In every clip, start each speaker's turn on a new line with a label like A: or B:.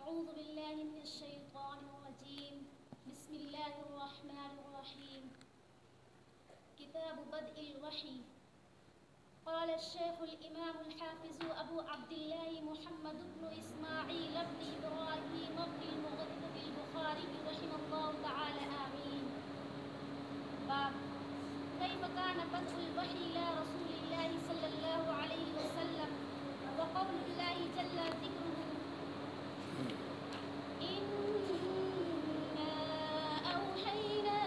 A: أعوذ بالله من الشيطان الرجيم. بسم الله الرحمن الرحيم. كتاب بدء الوحي. قال الشيخ الإمام الحافظ أبو عبد الله محمد بن إسماعيل بن إبراهيم بن المغرب البخاري رحمه الله تعالى آمين. باب كيف كان بدء الوحي إلى رسول الله صلى الله عليه وسلم وقول الله جل ذكره إنا أوحينا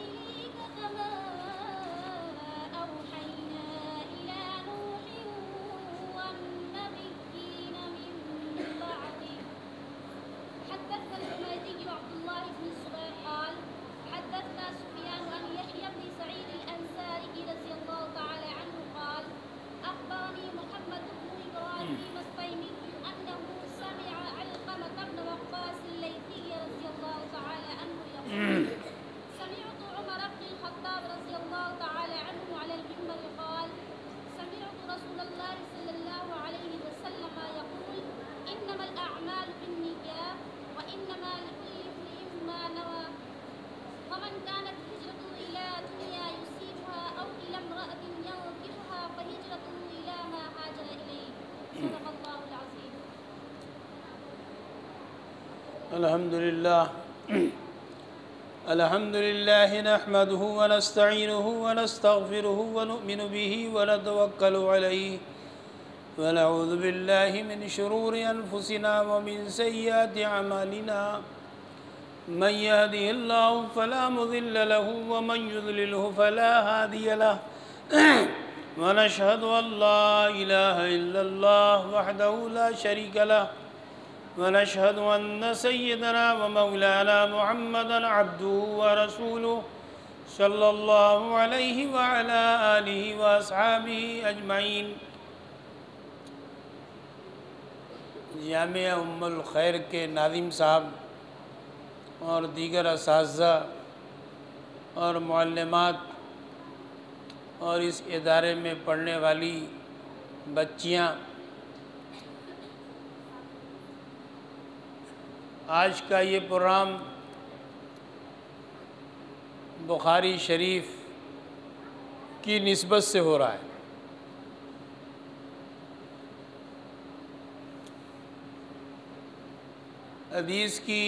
A: إليك كما أوحينا إلى نوح والنبيين من بعده. حدثنا الحميدي عبد الله بن الزبير قال حدثنا سفيان عن يحيى بن سعيد الأنصاري رضي الله تعالى عنه قال أخبرني محمد بن إبراهيم التيمي أنه سمع علقمة بن وقاص الليثي رضي الله تعالى عنه يقول سمعت عمر بن الخطاب رضي الله تعالى عنه على المنبر قال سمعت رسول الله صلى الله عليه وسلم يقول إنما الأعمال بالنيات وإنما لكل امرئ ما نوى فمن كانت هجرته إلى دنيا يصيبها أو إلى امرأة ينكحها فهجرته إلى ما هاجر إليه. صدق الله العظيم.
B: الحمد لله نحمده ونستعينه ونستغفره ونؤمن به ونتوكل عليه ونعوذ بالله من شرور أنفسنا ومن سيئات أعمالنا من يهده الله فلا مضل له ومن يضلله فلا هادي له ونشهد أن لا إله إلا الله وحده لا شريك له ونشهد أن سيدنا ومولانا محمدا عبده ورسوله صلى الله عليه وعلى آله وأصحابه أجمعين. جامعہ ام الخیر کے ناظم صاحب اور دیگر اساتذہ اور معلمات اور اس ادارے میں پڑھنے والی بچیاں، آج کا یہ پروگرام بخاری شریف کی نسبت سے ہو رہا ہے۔ حدیث کی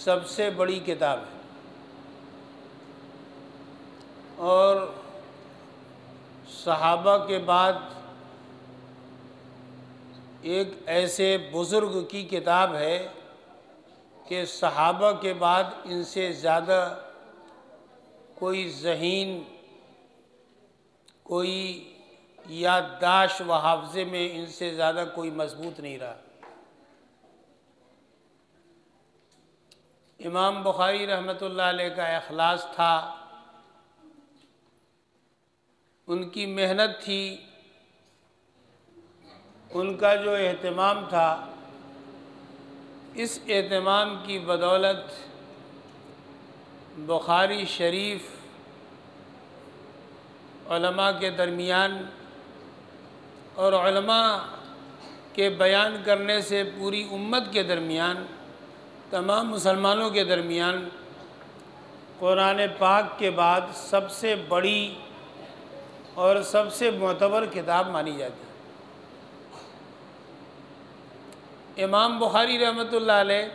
B: سب سے بڑی کتاب ہے اور صحابہ کے بعد ایک ایسے بزرگ کی کتاب ہے کہ صحابہ کے بعد ان سے زیادہ کوئی ذہین، کوئی یادداشت و حافظے میں ان سے زیادہ کوئی مضبوط نہیں رہا۔ امام بخاری رحمۃ اللہ علیہ کا اخلاص تھا، ان کی محنت تھی، ان کا جو اہتمام تھا، اس اہتمام کی بدولت بخاری شریف علماء کے درمیان اور علماء کے بیان کرنے سے پوری امت کے درمیان، تمام مسلمانوں کے درمیان قرآن پاک کے بعد سب سے بڑی اور سب سے معتبر کتاب مانی جاتی ہے۔ امام بخاری رحمۃ اللہ علیہ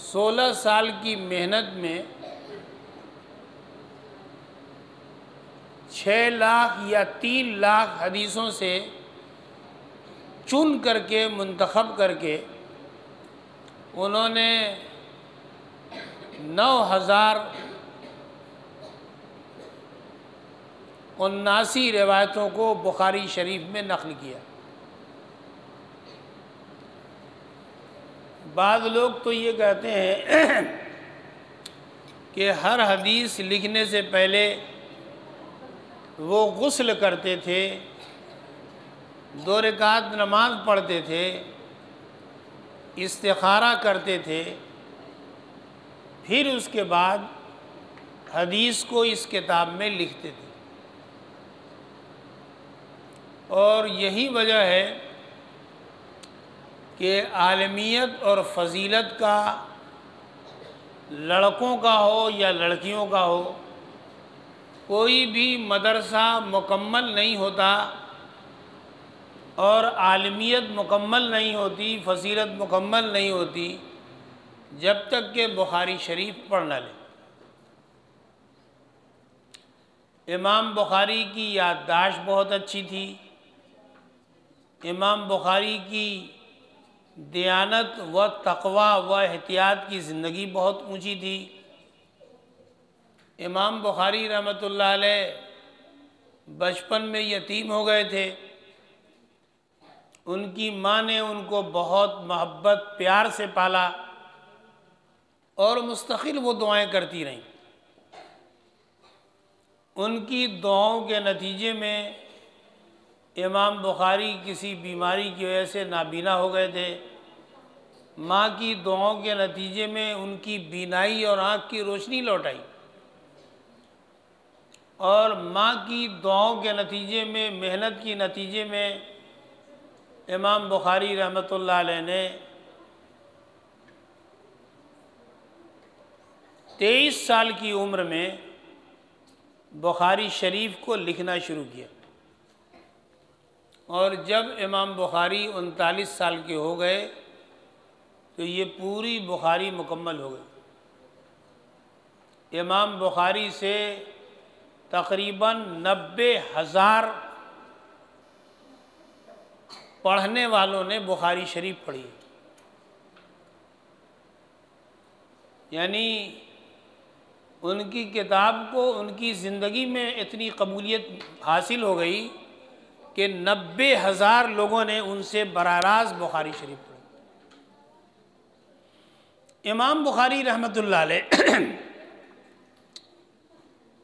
B: 16 سال کی محنت میں 6 لاکھ یا 3 لاکھ حدیثوں سے چن کر کے منتخب کر کے انہوں نے 9079 روایتوں کو بخاری شریف میں نقل کیا۔ بعض لوگ تو یہ کہتے ہیں کہ ہر حدیث لکھنے سے پہلے وہ غسل کرتے تھے، 2 رکعت نماز پڑھتے تھے، استخارہ کرتے تھے، پھر اس کے بعد حدیث کو اس کتاب میں لکھتے تھے۔ اور یہی وجہ ہے کہ عالمیت اور فضیلت کا لڑکوں کا ہو یا لڑکیوں کا ہو، کوئی بھی مدرسہ مکمل نہیں ہوتا اور عالمیت مکمل نہیں ہوتی، فضیلت مکمل نہیں ہوتی جب تک کہ بخاری شریف پڑھ نہ لے۔ امام بخاری کی یادداشت بہت اچھی تھی، امام بخاری کی دیانت و تقوی و احتیاط کی زندگی بہت اونچی تھی۔ امام بخاری رحمۃ اللہ علیہ بچپن میں یتیم ہو گئے تھے، ان کی ماں نے ان کو بہت محبت پیار سے پالا اور مستقل وہ دعائیں کرتی رہیں۔ ان کی دعاؤں کے نتیجے میں امام بخاری کسی بیماری کی وجہ سے نابینا ہو گئے تھے۔ ماں کی دعاؤں کے نتیجے میں ان کی بینائی اور آنکھ کی روشنی لوٹ آئی، اور ماں کی دعاؤں کے نتیجے میں، محنت کی نتیجے میں امام بخاری رحمۃ اللہ علیہ نے 23 سال کی عمر میں بخاری شریف کو لکھنا شروع کیا، اور جب امام بخاری 39 سال کے ہو گئے تو یہ پوری بخاری مکمل ہو گئی۔ امام بخاری سے تقریباً 90,000 پڑھنے والوں نے بخاری شریف پڑھی، یعنی ان کی کتاب کو ان کی زندگی میں اتنی قبولیت حاصل ہو گئی کہ 90,000 لوگوں نے ان سے براہ راست بخاری شریف پڑھی۔ امام بخاری رحمۃ اللہ علیہ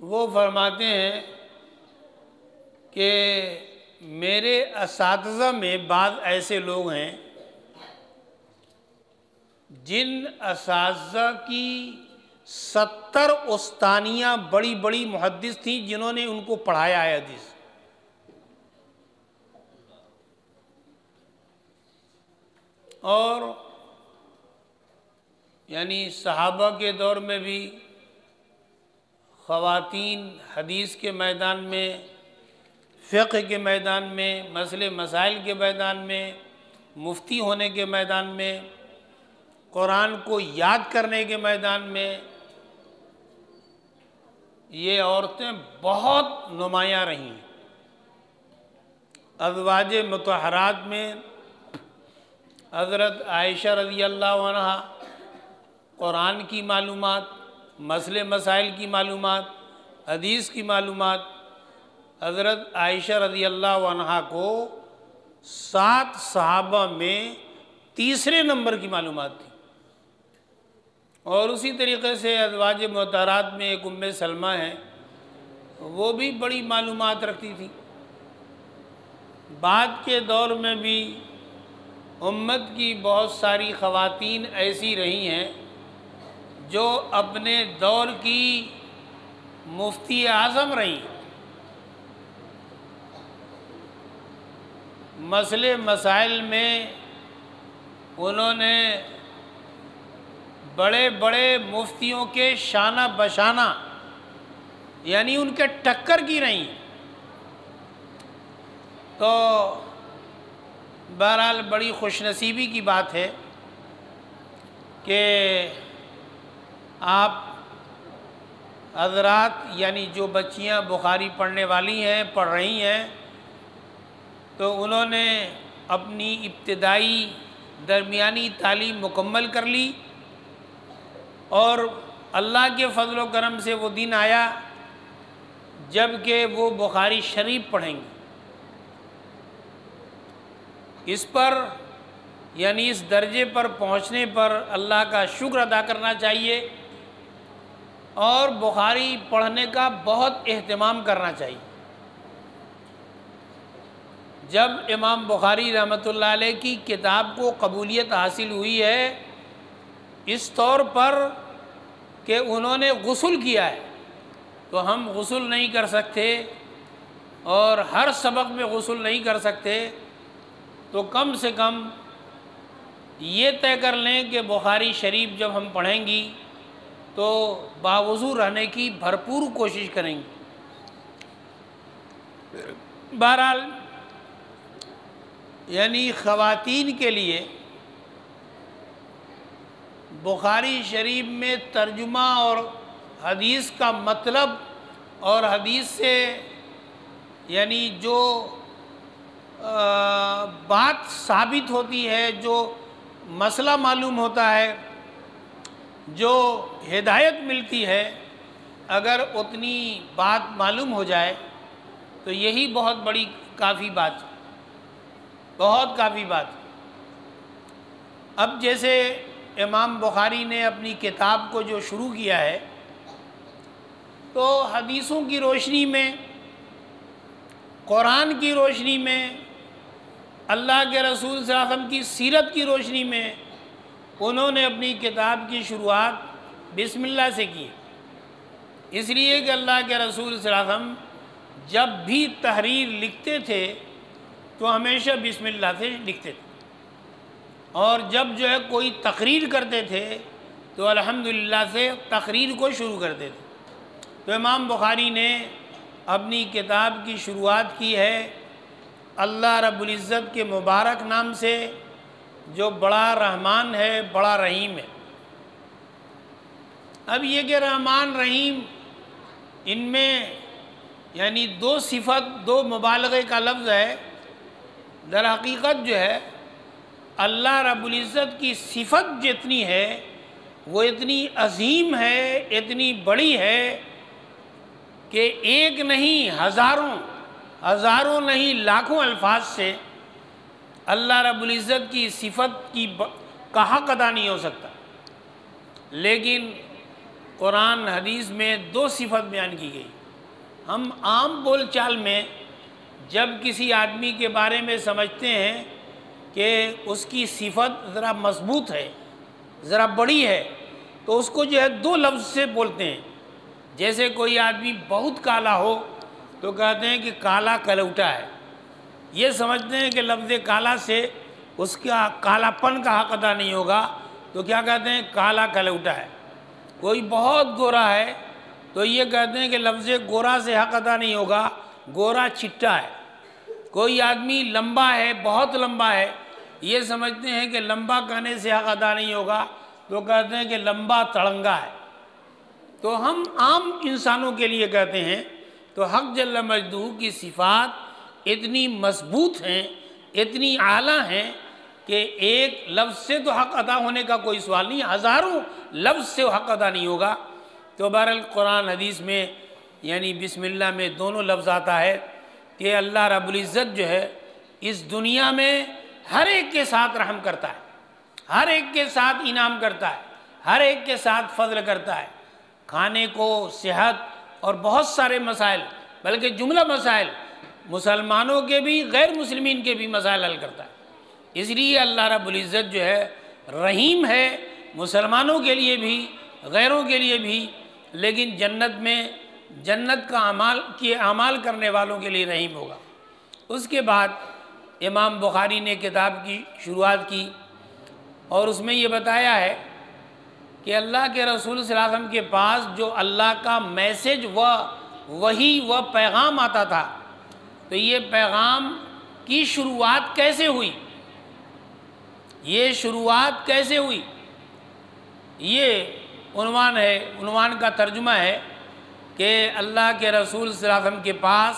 B: وہ فرماتے ہیں کہ میرے اساتذہ میں بعض ایسے لوگ ہیں جن اساتذہ کی 70 استانیاں بڑی بڑی محدث تھیں جنہوں نے ان کو پڑھایا ہے حدیث، اور یعنی صحابہ کے دور میں بھی خواتین حدیث کے میدان میں، فقہ کے میدان میں، مسئلے مسائل کے میدان میں، مفتی ہونے کے میدان میں، قرآن کو یاد کرنے کے میدان میں یہ عورتیں بہت نمایاں رہیں۔ ازواج مطہرات میں حضرت عائشہ رضی اللہ عنہ قرآن کی معلومات، مسئلے مسائل کی معلومات، حدیث کی معلومات، حضرت عائشہ رضی اللہ عنہ کو 7 صحابہ میں تیسرے نمبر کی معلومات تھی، اور اسی طریقے سے ازواج مطہرات میں ایک ام سلمہ ہیں، وہ بھی بڑی معلومات رکھتی تھی۔ بعد کے دور میں بھی امت کی بہت ساری خواتین ایسی رہی ہیں جو اپنے دور کی مفتی اعظم رہیں، مسئلے مسائل میں انہوں نے بڑے بڑے مفتیوں کے شانہ بشانہ، یعنی ان کے ٹکر کی رہیں۔ تو بہرحال بڑی خوش نصیبی کی بات ہے کہ آپ حضرات، یعنی جو بچیاں بخاری پڑھنے والی ہیں، پڑھ رہی ہیں، تو انہوں نے اپنی ابتدائی درمیانی تعلیم مکمل کر لی، اور اللہ کے فضل و کرم سے وہ دن آیا جب کہ وہ بخاری شریف پڑھیں گے۔ اس پر یعنی اس درجے پر پہنچنے پر اللہ کا شکر ادا کرنا چاہیے، اور بخاری پڑھنے کا بہت اہتمام کرنا چاہیے۔ جب امام بخاری رحمۃ اللہ علیہ کی کتاب کو قبولیت حاصل ہوئی ہے اس طور پر کہ انہوں نے غسل کیا ہے، تو ہم غسل نہیں کر سکتے اور ہر سبق میں غسل نہیں کر سکتے، تو کم سے کم یہ طے کر لیں کہ بخاری شریف جب ہم پڑھیں گی تو باوضو رہنے کی بھرپور کوشش کریں گے۔ بہرحال یعنی خواتین کے لیے بخاری شریف میں ترجمہ اور حدیث کا مطلب اور حدیث سے یعنی جو بات ثابت ہوتی ہے، جو مسئلہ معلوم ہوتا ہے، جو ہدایت ملتی ہے، اگر اتنی بات معلوم ہو جائے تو یہی بہت بڑی کافی بات، بہت کافی بات۔ اب جیسے امام بخاری نے اپنی کتاب کو جو شروع کیا ہے تو حدیثوں کی روشنی میں، قرآن کی روشنی میں، اللہ کے رسول صلی اللہ علیہ وسلم کی سیرت کی روشنی میں انہوں نے اپنی کتاب کی شروعات بسم اللہ سے کی، اس لیے کہ اللہ کے رسول صلی اللہ علیہ وسلم جب بھی تحریر لکھتے تھے تو ہمیشہ بسم اللہ سے لکھتے تھے، اور جب جو ہے کوئی تقریر کرتے تھے تو الحمدللہ سے تقریر کو شروع کرتے تھے۔ تو امام بخاری نے اپنی کتاب کی شروعات کی ہے اللہ رب العزت کے مبارک نام سے، جو بڑا رحمان ہے، بڑا رحیم ہے۔ اب یہ کہ رحمان رحیم ان میں یعنی دو صفت، دو مبالغے کا لفظ ہے، در حقیقت جو ہے اللہ رب العزت کی صفت جتنی ہے وہ اتنی عظیم ہے، اتنی بڑی ہے کہ ایک نہیں ہزاروں نہیں لاکھوں الفاظ سے اللہ رب العزت کی صفت کا حق ادا نہیں ہو سکتا، لیکن قرآن حدیث میں دو صفت بیان کی گئی۔ ہم عام بول چال میں جب کسی آدمی کے بارے میں سمجھتے ہیں کہ اس کی صفت ذرا مضبوط ہے، ذرا بڑی ہے، تو اس کو جو ہے دو لفظ سے بولتے ہیں۔ جیسے کوئی آدمی بہت کالا ہو تو کہتے ہیں کہ کالا کلوٹا ہے، یہ سمجھتے ہیں کہ لفظ کالا سے اس کا کالا پن کا حق ادا نہیں ہوگا، تو کیا کہتے ہیں؟ کالا کلوٹا ہے۔ کوئی بہت گورا ہے تو یہ کہتے ہیں کہ لفظ گورا سے حق ادا نہیں ہوگا، گورا چٹا ہے۔ کوئی آدمی لمبا ہے، بہت لمبا ہے، یہ سمجھتے ہیں کہ لمبا کہنے سے حق ادا نہیں ہوگا، تو کہتے ہیں کہ لمبا تڑنگا ہے۔ تو ہم عام انسانوں کے لیے کہتے ہیں، تو حق جل مجدہ کی صفات اتنی مضبوط ہیں، اتنی اعلیٰ ہیں کہ ایک لفظ سے تو حق ادا ہونے کا کوئی سوال نہیں، ہزاروں لفظ سے حق ادا نہیں ہوگا۔ تو بہرحال قرآن حدیث میں یعنی بسم اللہ میں دونوں لفظ آتا ہے کہ اللہ رب العزت جو ہے اس دنیا میں ہر ایک کے ساتھ رحم کرتا ہے، ہر ایک کے ساتھ انعام کرتا ہے، ہر ایک کے ساتھ فضل کرتا ہے، کھانے کو، صحت اور بہت سارے مسائل، بلکہ جملہ مسائل، مسلمانوں کے بھی غیر مسلمین کے بھی مسائل حل کرتا ہے۔ اس لیے اللہ رب العزت جو ہے رحیم ہے، مسلمانوں کے لیے بھی، غیروں کے لیے بھی، لیکن جنت میں جنت کا اعمال کرنے والوں کے لیے رحیم ہوگا۔ اس کے بعد امام بخاری نے کتاب کی شروعات کی اور اس میں یہ بتایا ہے کہ اللہ کے رسول صلی اللہ علیہ وسلم کے پاس جو اللہ کا میسج و وحی و پیغام آتا تھا، تو یہ پیغام کی شروعات کیسے ہوئی، یہ شروعات کیسے ہوئی، یہ عنوان ہے، عنوان کا ترجمہ ہے کہ اللہ کے رسول صلی اللہ علیہ وسلم کے پاس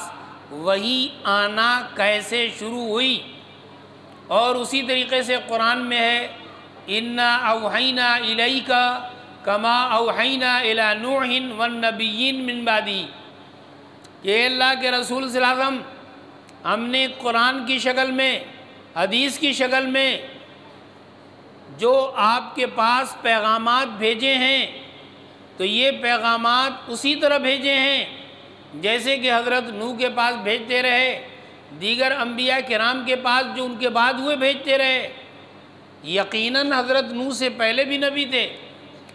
B: وحی آنا کیسے شروع ہوئی۔ اور اسی طریقے سے قرآن میں ہے اِنَّا أَوْحَيْنَا إِلَيْكَ كَمَا أَوْحَيْنَا إِلَى نُوحٍ وَالنَّبِيِّينَ مِن بَعْدِهِ، کہ اللہ کے رسول صلی اللہ علیہ وسلم ہم نے قرآن کی شکل میں، حدیث کی شکل میں جو آپ کے پاس پیغامات بھیجے ہیں، تو یہ پیغامات اسی طرح بھیجے ہیں جیسے کہ حضرت نوح کے پاس بھیجتے رہے، دیگر انبیاء کرام کے پاس جو ان کے بعد ہوئے بھیجتے رہے۔ یقیناً حضرت نوح سے پہلے بھی نبی تھے،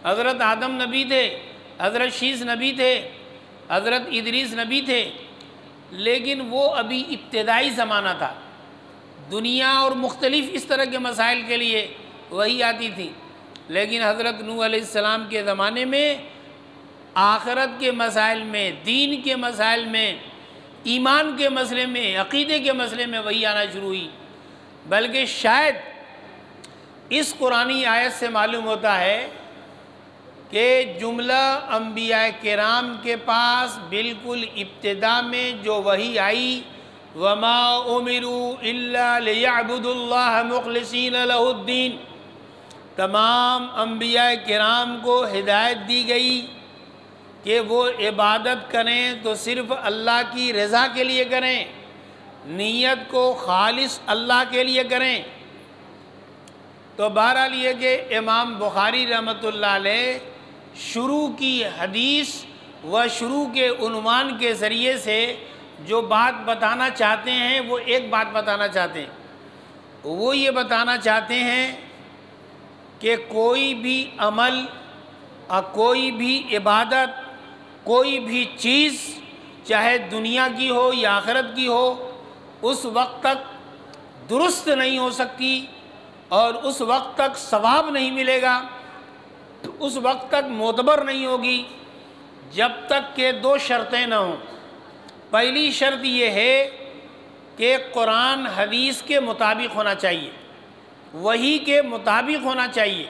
B: حضرت آدم نبی تھے، حضرت شیس نبی تھے، حضرت ادریس نبی تھے، لیکن وہ ابھی ابتدائی زمانہ تھا۔ دنیا اور مختلف اس طرح کے مسائل کے لیے وہی آتی تھی، لیکن حضرت نوح علیہ السلام کے زمانے میں آخرت کے مسائل میں، دین کے مسائل میں، ایمان کے مسئلے میں، عقیدے کے مسئلے میں وہی آنا شروع ہوئی۔ بلکہ شاید اس قرآنی آیت سے معلوم ہوتا ہے کہ جملہ انبیاء کرام کے پاس بالکل ابتدا میں جو وحی آئی، وَمَا أُمِرُوا إِلَّا لِيَعْبُدُوا اللَّهَ مُخْلِصِينَ لَهُ الدِّينَ، تمام انبیاء کرام کو ہدایت دی گئی کہ وہ عبادت کریں تو صرف اللہ کی رضا کے لیے کریں، نیت کو خالص اللہ کے لیے کریں۔ تو بہرحال یہ کہ امام بخاری رحمۃ اللہ علیہ شروع کی حدیث و شروع کے عنوان کے ذریعے سے جو بات بتانا چاہتے ہیں وہ ایک بات بتانا چاہتے ہیں، وہ یہ بتانا چاہتے ہیں کہ کوئی بھی عمل اور کوئی بھی عبادت، کوئی بھی چیز چاہے دنیا کی ہو یا آخرت کی ہو، اس وقت تک درست نہیں ہو سکتی اور اس وقت تک ثواب نہیں ملے گا، اس وقت تک معتبر نہیں ہوگی جب تک کہ دو شرطیں نہ ہوں۔ پہلی شرط یہ ہے کہ قرآن حدیث کے مطابق ہونا چاہیے، وحی کے مطابق ہونا چاہیے،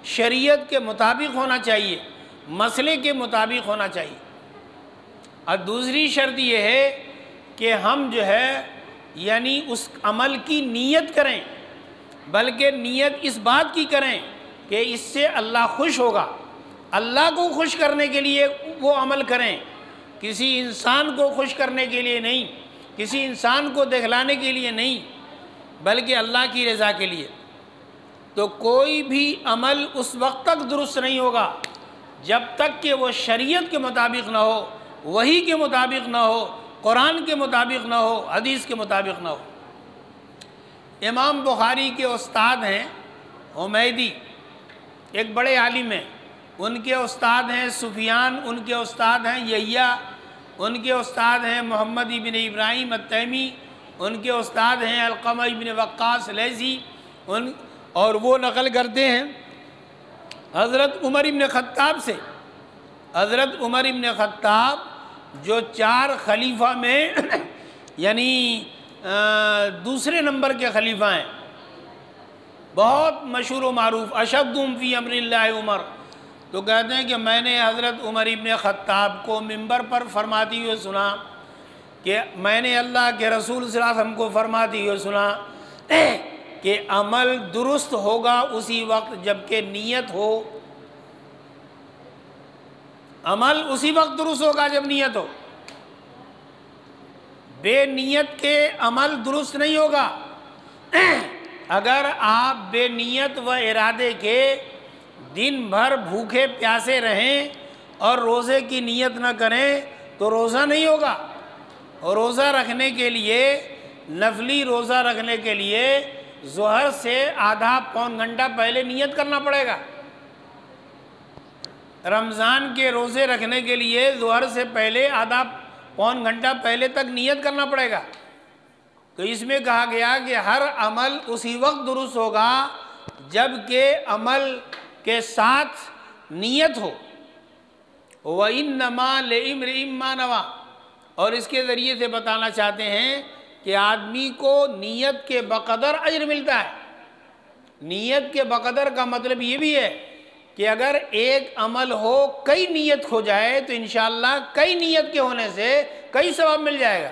B: شریعت کے مطابق ہونا چاہیے، مسئلے کے مطابق ہونا چاہیے۔ اور دوسری شرط یہ ہے کہ ہم جو ہے یعنی اس عمل کی نیت کریں، بلکہ نیت اس بات کی کریں کہ اس سے اللہ خوش ہوگا، اللہ کو خوش کرنے کے لیے وہ عمل کریں، کسی انسان کو خوش کرنے کے لیے نہیں، کسی انسان کو دکھلانے کے لیے نہیں، بلکہ اللہ کی رضا کے لیے۔ تو کوئی بھی عمل اس وقت تک درست نہیں ہوگا جب تک کہ وہ شریعت کے مطابق نہ ہو، وحی کے مطابق نہ ہو، قرآن کے مطابق نہ ہو، حدیث کے مطابق نہ ہو۔ امام بخاری کے استاد ہیں حمیدی، ایک بڑے عالم ہیں، ان کے استاد ہیں سفیان، ان کے استاد ہیں یحییٰ، ان کے استاد ہیں محمد ابن ابراہیم التیمی، ان کے استاد ہیں علقمہ ابن وقاص لیثی، اور وہ نقل کرتے ہیں حضرت عمر ابن خطاب سے۔ حضرت عمر ابن خطاب جو 4 خلیفہ میں یعنی دوسرے نمبر کے خلیفہ ہیں، بہت مشہور و معروف، اشدہم فی امر اللہ عمر، تو کہتے ہیں کہ میں نے حضرت عمر ابن خطاب کو منبر پر فرماتی ہوئے سنا کہ میں نے اللہ کے رسول صلی اللہ علیہ وسلم کو فرماتی ہوئے سنا کہ عمل درست ہوگا اسی وقت جب کہ نیت ہو، عمل اسی وقت درست ہوگا جب نیت ہو، بے نیت کے عمل درست نہیں ہوگا۔ اگر آپ بے نیت و ارادے کے دن بھر بھوکے پیاسے رہیں اور روزے کی نیت نہ کریں تو روزہ نہیں ہوگا۔ اور روزہ رکھنے کے لیے، نفلی روزہ رکھنے کے لیے ظہر سے آدھا پون گھنٹہ پہلے نیت کرنا پڑے گا۔ رمضان کے روزے رکھنے کے لیے ظہر سے پہلے آدھا پون گھنٹہ پہلے تک نیت کرنا پڑے گا۔ تو اس میں کہا گیا کہ ہر عمل اسی وقت درست ہوگا جب کہ عمل کے ساتھ نیت ہو۔ وَإِنَّمَا لِامْرِئٍ مَّا نَوَىٰ، اور اس کے ذریعے سے بتانا چاہتے ہیں کہ آدمی کو نیت کے بقدر اجر ملتا ہے۔ نیت کے بقدر کا مطلب یہ بھی ہے کہ اگر ایک عمل ہو کئی نیت ہو جائے تو انشاءاللہ کئی نیت کے ہونے سے کئی ثواب مل جائے گا۔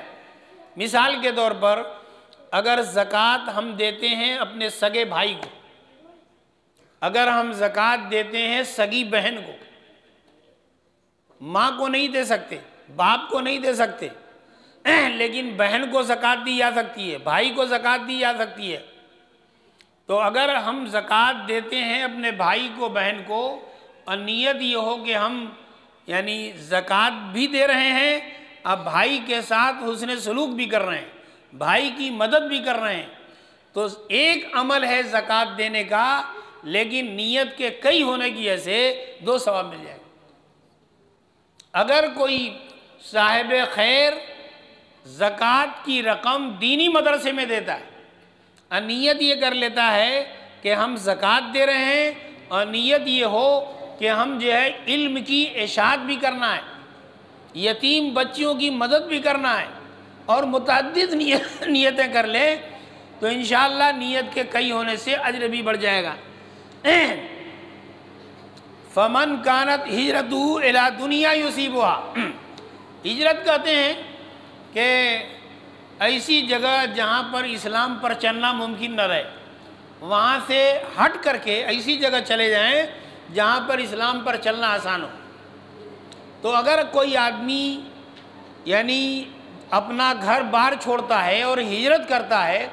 B: مثال کے طور پر اگر زکوٰۃ ہم دیتے ہیں اپنے سگے بھائی کو، اگر ہم زکوٰۃ دیتے ہیں سگی بہن کو، ماں کو نہیں دے سکتے، باپ کو نہیں دے سکتے، لیکن بہن کو زکوٰۃ دی جا سکتی ہے، بھائی کو زکوٰۃ دی جا سکتی ہے۔ تو اگر ہم زکوٰۃ دیتے ہیں اپنے بھائی کو، بہن کو، اور نیت یہ ہو کہ ہم یعنی زکوٰۃ بھی دے رہے ہیں، اب بھائی کے ساتھ حسن سلوک بھی کر رہے ہیں، بھائی کی مدد بھی کر رہے ہیں، تو ایک عمل ہے زکوٰۃ دینے کا، لیکن نیت کے کئی ہونے کی وجہ سے 2 ثواب مل جائے گا۔ اگر کوئی صاحب خیر زکوٰۃ کی رقم دینی مدرسے میں دیتا ہے اور نیت یہ کر لیتا ہے کہ ہم زکوٰۃ دے رہے ہیں اور نیت یہ ہو کہ ہم جو ہے علم کی اشاعت بھی کرنا ہے، یتیم بچیوں کی مدد بھی کرنا ہے، اور متعدد نیتیں کر لیں تو انشاءاللہ نیت کے کئی ہونے سے اجر بھی بڑھ جائے گا۔ فمن کانت ہجرتہ الی دنیا یصیبھا، ہجرت کہتے ہیں کہ ایسی جگہ جہاں پر اسلام پر چلنا ممکن نہ رہے، وہاں سے ہٹ کر کے ایسی جگہ چلے جائیں جہاں پر اسلام پر چلنا آسان ہو۔ تو اگر کوئی آدمی یعنی اپنا گھر بار چھوڑتا ہے اور ہجرت کرتا ہے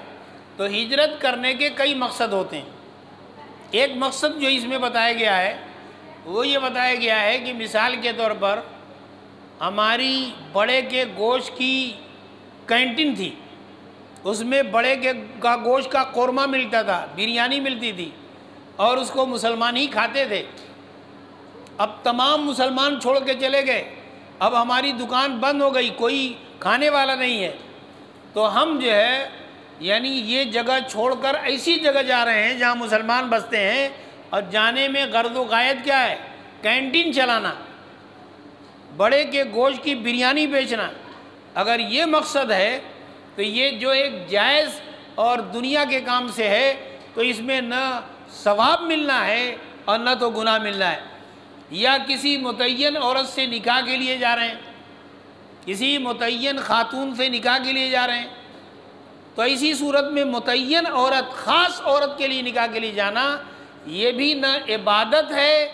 B: تو ہجرت کرنے کے کئی مقصد ہوتے ہیں۔ ایک مقصد جو اس میں بتایا گیا ہے وہ یہ بتایا گیا ہے کہ مثال کے طور پر ہماری بڑے کے گوشت کی کینٹین تھی، اس میں بڑے کے گوشت کا قورمہ ملتا تھا، بریانی ملتی تھی، اور اس کو مسلمان ہی کھاتے تھے۔ اب تمام مسلمان چھوڑ کے چلے گئے، اب ہماری دکان بند ہو گئی، کوئی کھانے والا نہیں ہے، تو ہم جو ہے یعنی یہ جگہ چھوڑ کر ایسی جگہ جا رہے ہیں جہاں مسلمان بستے ہیں، اور جانے میں غرض و غایت کیا ہے؟ کینٹین چلانا، بڑے کے گوشت کی بریانی بیچنا۔ اگر یہ مقصد ہے تو یہ جو ایک جائز اور دنیا کے کام سے ہے تو اس میں نہ ثواب ملنا ہے اور نہ تو گناہ ملنا ہے۔ یا کسی متعین عورت سے نکاح کے لیے جا رہے ہیں، کسی متعین خاتون سے نکاح کے لیے جا رہے ہیں، تو ایسی صورت میں متعین عورت، خاص عورت کے لیے نکاح کے لیے جانا یہ بھی نہ عبادت ہے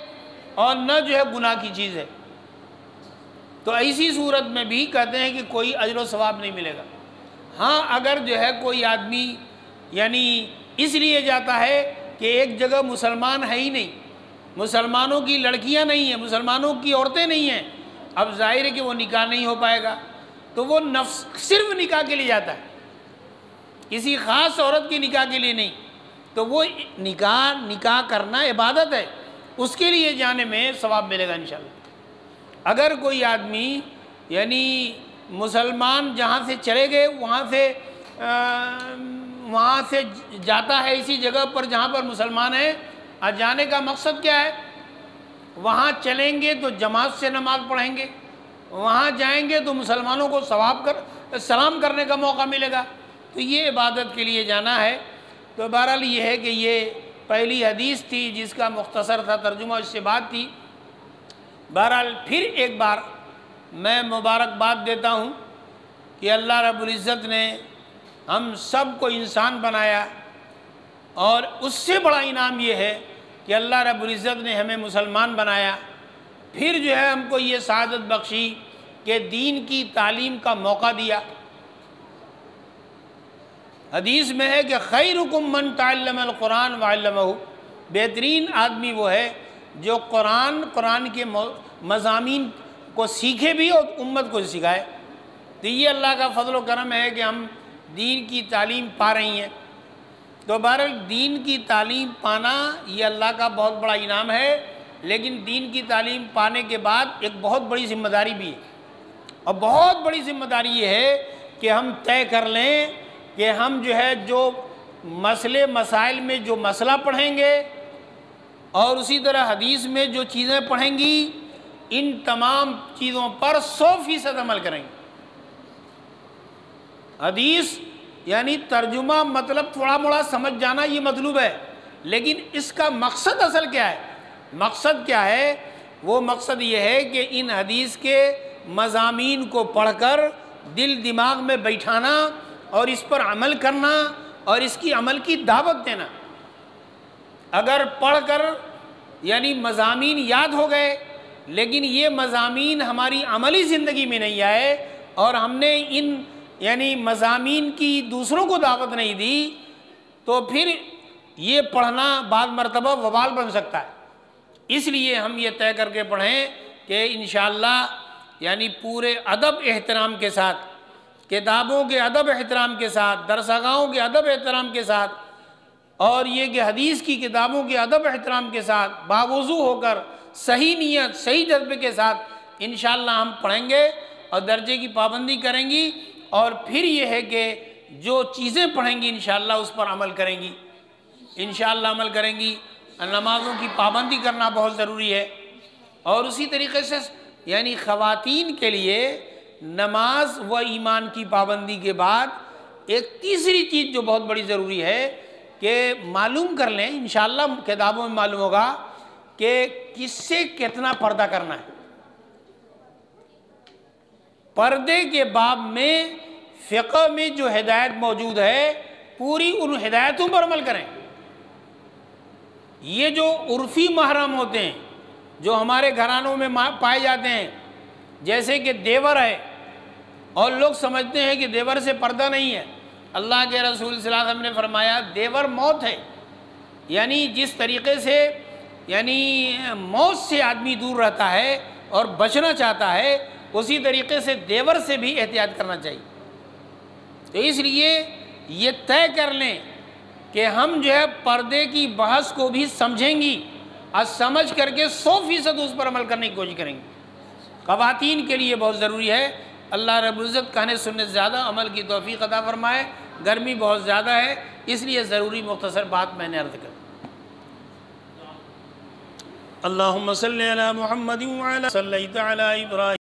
B: اور نہ جو ہے گناہ کی چیز ہے۔ تو ایسی صورت میں بھی کہتے ہیں کہ کوئی اجر و ثواب نہیں ملے گا۔ ہاں اگر جو ہے کوئی آدمی یعنی اس لیے جاتا ہے کہ ایک جگہ مسلمان ہے ہی نہیں، مسلمانوں کی لڑکیاں نہیں ہیں، مسلمانوں کی عورتیں نہیں ہیں، اب ظاہر ہے کہ وہ نکاح نہیں ہو پائے گا، تو وہ صرف نکاح کے لیے جاتا ہے، کسی خاص عورت کی نکاح کے لیے نہیں، تو وہ نکاح کرنا عبادت ہے، اس کے لیے جانے میں ثواب ملے گا انشاءاللہ۔ اگر کوئی آدمی یعنی مسلمان جہاں سے چلے گئے وہاں سے جاتا ہے اسی جگہ پر جہاں پر مسلمان ہیں، اور جانے کا مقصد کیا ہے؟ وہاں چلیں گے تو جماعت سے نماز پڑھیں گے، وہاں جائیں گے تو مسلمانوں کو سلام کرنے کا موقع ملے گا، تو یہ عبادت کے لیے جانا ہے۔ تو بہرحال یہ ہے کہ یہ پہلی حدیث تھی جس کا مختصر تھا ترجمہ، اس سے بات تھی۔ بہرحال پھر ایک بار میں مبارکباد دیتا ہوں کہ اللہ رب العزت نے ہم سب کو انسان بنایا، اور اس سے بڑا انعام یہ ہے کہ اللہ رب العزت نے ہمیں مسلمان بنایا، پھر جو ہے ہم کو یہ سعادت بخشی کہ دین کی تعلیم کا موقع دیا۔ حدیث میں ہے کہ خیرکم من تعلم القرآن وعلمہ، بہترین آدمی وہ ہے جو قرآن کے مضامین کو سیکھے بھی اور امت کو سکھائے۔ تو یہ اللہ کا فضل و کرم ہے کہ ہم دین کی تعلیم پا رہی ہیں۔ تو بہرحال دین کی تعلیم پانا یہ اللہ کا بہت بڑا انعام ہے، لیکن دین کی تعلیم پانے کے بعد ایک بہت بڑی ذمہ داری بھی ہے، اور بہت بڑی ذمہ داری یہ ہے کہ ہم طے کر لیں کہ ہم جو ہے جو مسائل میں جو مسئلہ پڑھیں گے اور اسی طرح حدیث میں جو چیزیں پڑھیں گی، ان تمام چیزوں پر 100% عمل کریں گے۔ حدیث یعنی ترجمہ مطلب تھوڑا موڑا سمجھ جانا یہ مطلوب ہے، لیکن اس کا مقصد اصل کیا ہے؟ مقصد کیا ہے؟ وہ مقصد یہ ہے کہ ان حدیث کے مضامین کو پڑھ کر دل دماغ میں بیٹھانا اور اس پر عمل کرنا اور اس کی عمل کی دعوت دینا۔ اگر پڑھ کر یعنی مضامین یاد ہو گئے لیکن یہ مضامین ہماری عملی زندگی میں نہیں آئے اور ہم نے ان یعنی مضامین کی دوسروں کو دعوت نہیں دی، تو پھر یہ پڑھنا بعض مرتبہ وبال بن سکتا ہے۔ اس لیے ہم یہ طے کر کے پڑھیں کہ انشاءاللہ یعنی پورے ادب احترام کے ساتھ، کتابوں کے ادب احترام کے ساتھ، درسگاہوں کے ادب احترام کے ساتھ، اور یہ کہ حدیث کی کتابوں کے ادب احترام کے ساتھ باوضو ہو کر صحیح نیت صحیح جذبے کے ساتھ انشاءاللہ ہم پڑھیں گے اور درجے کی پابندی کریں گی، اور پھر یہ ہے کہ جو چیزیں پڑھیں گی انشاءاللہ اس پر عمل کریں گی۔ انشاءاللہ عمل کریں گی۔ نمازوں کی پابندی کرنا بہت ضروری ہے، اور اسی طریقے سے یعنی خواتین کے لیے نماز و ایمان کی پابندی کے بعد ایک تیسری چیز جو بہت بڑی ضروری ہے کہ معلوم کر لیں، انشاءاللہ کتابوں میں معلوم ہوگا کہ کس سے کتنا پردہ کرنا ہے۔ پردے کے باب میں فقہ میں جو ہدایت موجود ہے پوری ان ہدایتوں پر عمل کریں۔ یہ جو عرفی محرم ہوتے ہیں جو ہمارے گھرانوں میں پائے جاتے ہیں، جیسے کہ دیور ہے اور لوگ سمجھتے ہیں کہ دیور سے پردہ نہیں ہے، اللہ کے رسول صلی اللہ علیہ وسلم نے فرمایا دیور موت ہے، یعنی جس طریقے سے یعنی موت سے آدمی دور رہتا ہے اور بچنا چاہتا ہے، اسی طریقے سے دیور سے بھی احتیاط کرنا چاہیے۔ تو اس لیے یہ طے کر لیں کہ ہم جو ہے پردے کی بحث کو بھی سمجھیں گی اور سمجھ کر کے 100% اس پر عمل کرنے کی کوشش کریں گے۔ خواتین کے لیے بہت ضروری ہے۔ اللہ رب العزت کہنے سننے سے زیادہ عمل کی توفیق عطا فرمائے۔ گرمی بہت زیادہ ہے، اس لیے ضروری مختصر بات میں نے عرض کر۔ اللہم صلی علی محمد وعلی صلیت علی ابراہیم